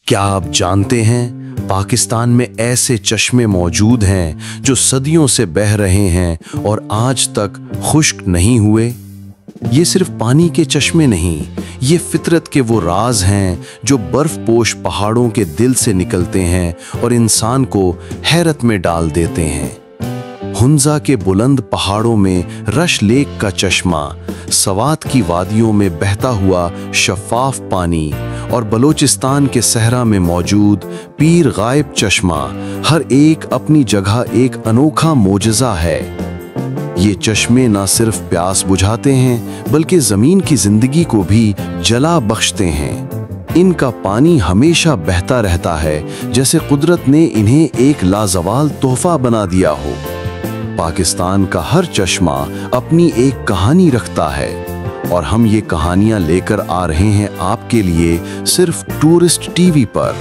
क्या आप जानते हैं पाकिस्तान में ऐसे चश्मे मौजूद हैं जो सदियों से बह रहे हैं और आज तक खुश्क नहीं हुए। ये सिर्फ पानी के चश्मे नहीं, ये फितरत के वो राज हैं जो बर्फपोश पहाड़ों के दिल से निकलते हैं और इंसान को हैरत में डाल देते हैं। हुंजा के बुलंद पहाड़ों में रश लेक का चश्मा, सवात की वादियों में बहता हुआ शफाफ पानी और बलोचिस्तान के सहरा में मौजूद पीर गायब चश्मा, हर एक अपनी जगह एक अनोखा मोजज़ा है। ये चश्मे ना सिर्फ प्यास बुझाते हैं बल्कि ज़मीन की ज़िंदगी को भी जला बख्शते हैं। इनका पानी हमेशा बहता रहता है, जैसे कुदरत ने इन्हें एक लाजवाल तोहफा बना दिया हो। पाकिस्तान का हर चश्मा अपनी एक कहानी रखता है और हम ये कहानियां लेकर आ रहे हैं आपके लिए सिर्फ टूरिस्ट टीवी पर।